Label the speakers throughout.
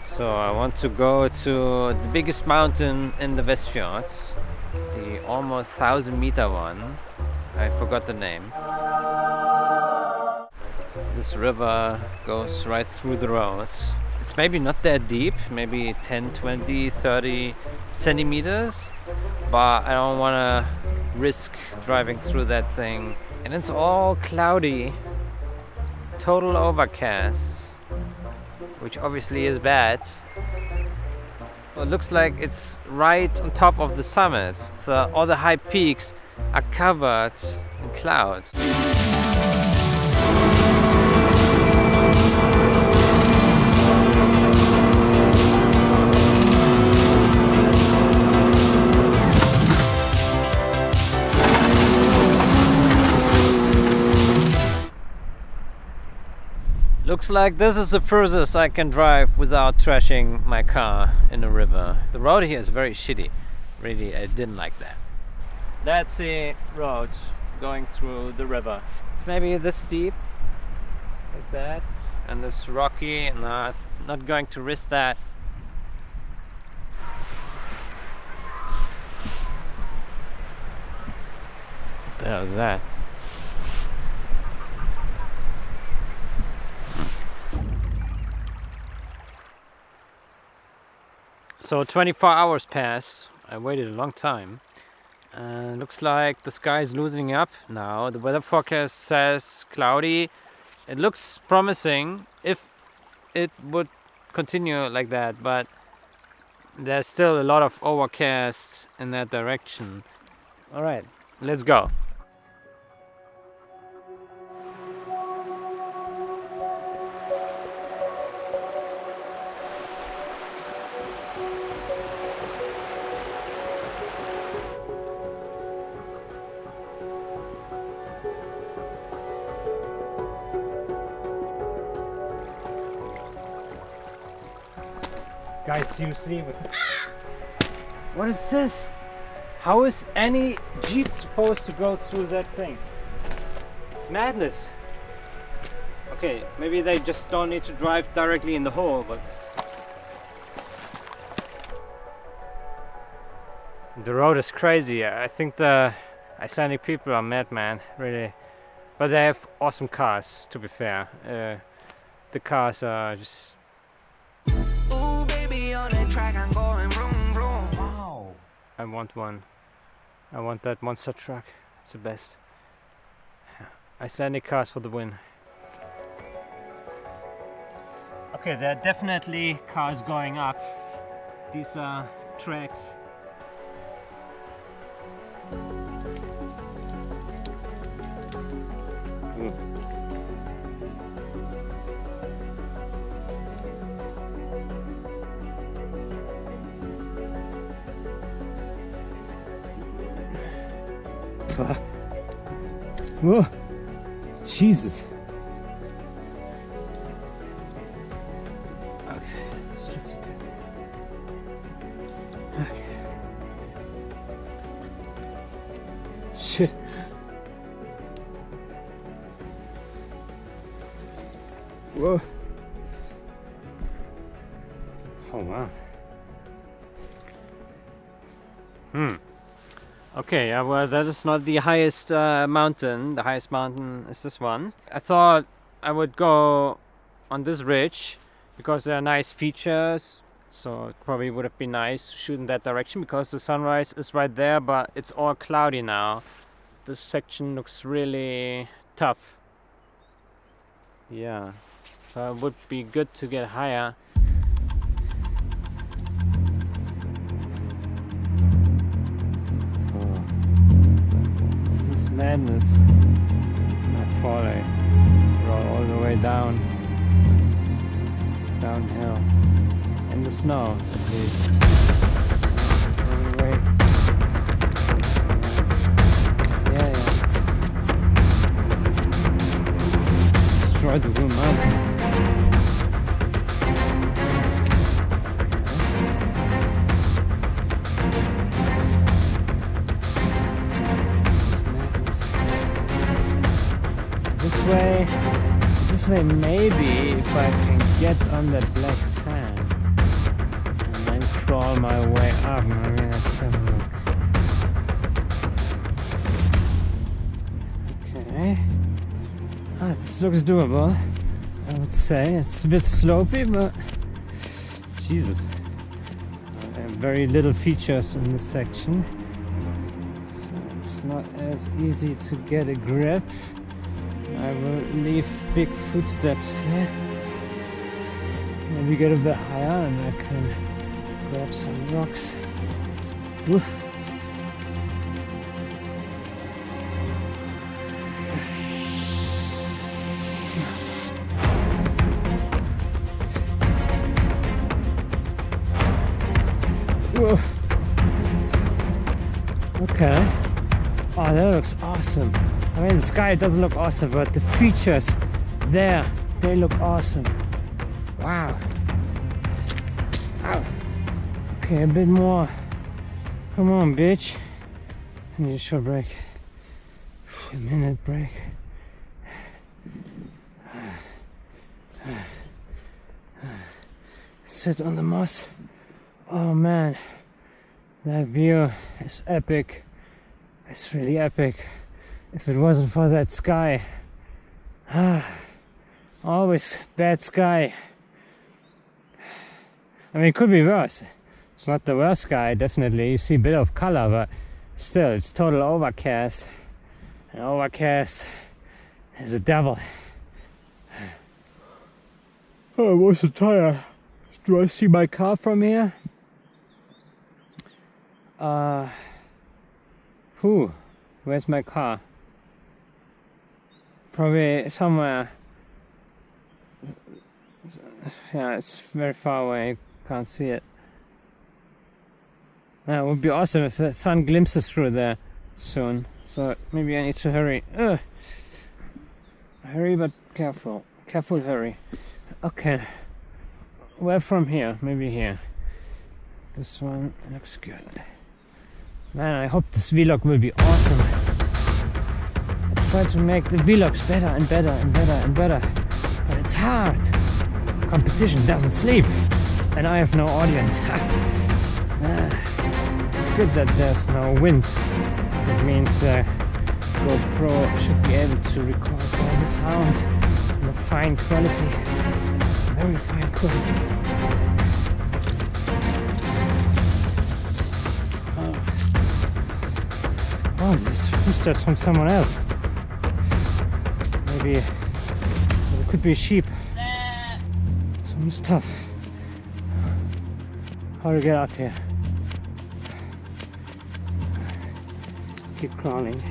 Speaker 1: So I want to go to the biggest mountain in the Westfjords, the almost 1,000-meter one. I forgot the name. This river goes right through the road. It's maybe not that deep, maybe 10, 20, 30 centimeters, but I don't want to risk driving through that thing. And it's all cloudy, total overcast, which obviously is bad. Well, it looks like it's right on top of the summits. So all the high peaks are covered in clouds. Looks like this is the furthest I can drive without trashing my car in a river. The road here is very shitty. Really, I didn't like that. That's the road going through the river. It's maybe this steep, like that, and this rocky, and I'm not going to risk that. What the hell is that? So 24 hours pass. I waited a long time. And looks like the sky is loosening up now. The weather forecast says cloudy. It looks promising if it would continue like that, but there's still a lot of overcast in that direction. Alright, let's go. Guys, seriously, what is this? How is any Jeep supposed to go through that thing? It's madness. Okay, maybe they just don't need to drive directly in the hole, but the road is crazy. I think the Icelandic people are madman, really. But they have awesome cars, to be fair. The cars are just...
Speaker 2: On the track, I'm going vroom, vroom. Wow.
Speaker 1: I want one. I want that monster truck. It's the best. Icelandic cars for the win. Okay, there are definitely cars going up. These are tracks. Whoa, Jesus. Okay, let's just... Okay. Shit. Whoa. Oh wow. Okay, well, that is not the highest mountain. The highest mountain is this one. I thought I would go on this ridge because there are nice features. So it probably would have been nice to shoot in that direction because the sunrise is right there, but it's all cloudy now. This section looks really tough. Yeah, so it would be good to get higher. Madness. Not falling. Roll all the way down. Downhill. In the snow, at least. Anyway. Yeah. Destroy the whole mountain. This is
Speaker 3: this way maybe if I can get on that black sand and then crawl my way up. Maybe let's have a look. Okay. This looks doable, I would say. It's a bit slopey, but Jesus. Very little features in this section. So it's not as easy to get a grip. I will leave big footsteps here. Maybe get a bit higher and I can grab some rocks. Woo. Whoa. Okay. Oh, that looks awesome. I mean, the sky doesn't look awesome, but the features there, they look awesome. Wow. Ow. Okay, a bit more. Come on, bitch. I need a short break. A minute break. Sit on the moss. Oh man, that view is epic. It's really epic. If it wasn't for that sky. Always bad sky. I mean, it could be worse. It's not the worst sky, definitely. You see a bit of color, but still, it's total overcast. And overcast is a devil. Oh, I'm also tired. Do I see my car from here? Where's my car? Probably somewhere. Yeah, it's very far away. Can't see it. It would be awesome if the sun glimpses through there soon. So maybe I need to hurry. Hurry, but careful. Careful, hurry. Okay. Where from here? Maybe here. This one looks good. Man, I hope this vlog will be awesome. I try to make the vlogs better and better and better and better. But it's hard. Competition doesn't sleep. And I have no audience. It's good that there's no wind. That means GoPro should be able to record all the sound in a fine quality. Very fine quality. Oh, there's footsteps from someone else. Maybe it could be a sheep. Some stuff. How to get up here? Keep crawling.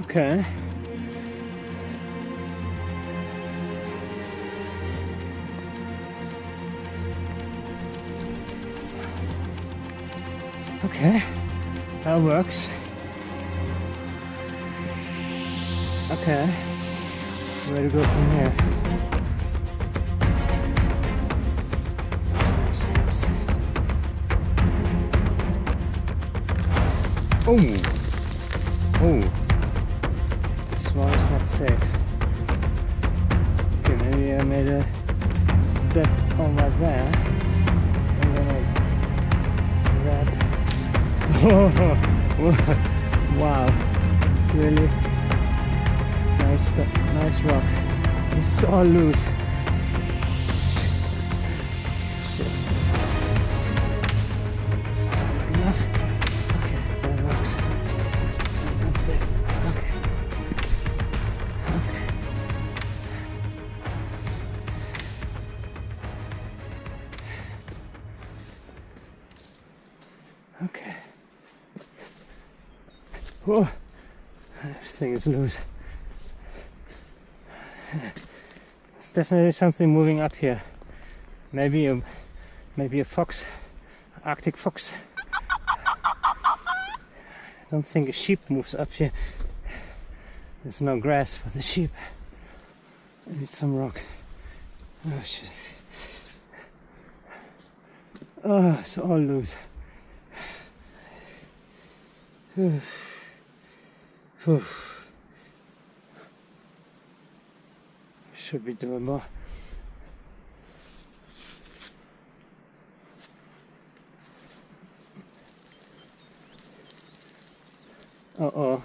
Speaker 3: Okay. Okay, that works. Okay, where to go from here? Some steps. Oh, this one is not safe. Okay, maybe I made a step over there, and then I grab. Wow, really nice stuff, nice rock. This is all loose. Soft enough. Okay, that works. Up there. Okay. Okay. Whoa, everything is loose. There's definitely something moving up here. Maybe a fox, Arctic fox. I don't think a sheep moves up here. There's no grass for the sheep. I need some rock. Oh shit. Oh, it's all loose. Should be doable. Uh-oh.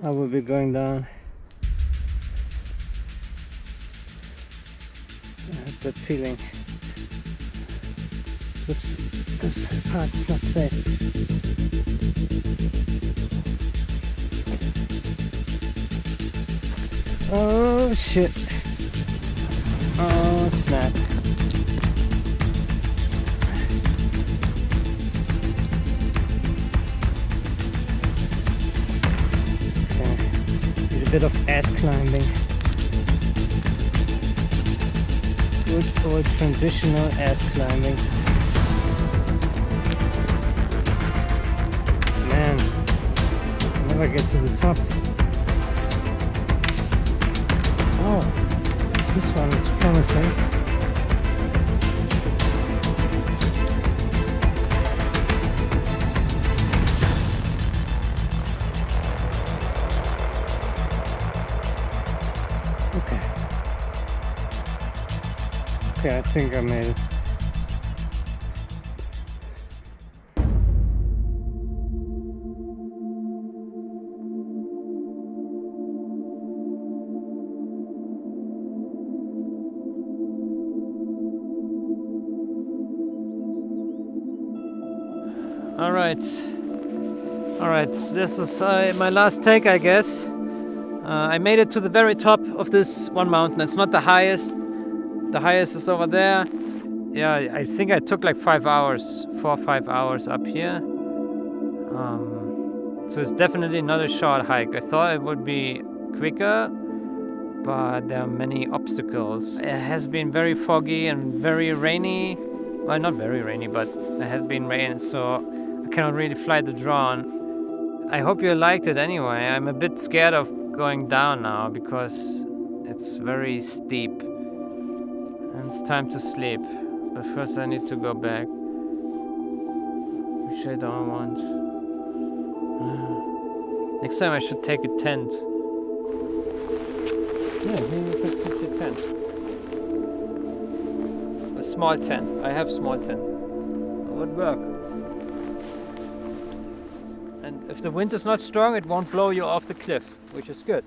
Speaker 3: I will be going down. I have that feeling. This part is not safe. Oh shit. Oh snap. Okay. Need a bit of ass climbing. Good old traditional ass climbing. Man, never get to the top. Oh, this one looks promising. Okay. Okay, I think I made it. All right. This is my last take, I guess. I made it to the very top of this one mountain. It's not the highest. The highest is over there. Yeah, I think I took like 4 or 5 hours up here. So it's definitely not a short hike. I thought it would be quicker, but there are many obstacles. It has been very foggy and very rainy. Well, not very rainy, but it has been rain, so I cannot really fly the drone. I hope you liked it anyway. I'm a bit scared of going down now because it's very steep and it's time to sleep. But first I need to go back, which I don't want. Next time I should take a tent. Yeah, maybe you could put your tent. A small tent. I have small tent. It would work. And if the wind is not strong, it won't blow you off the cliff, which is good.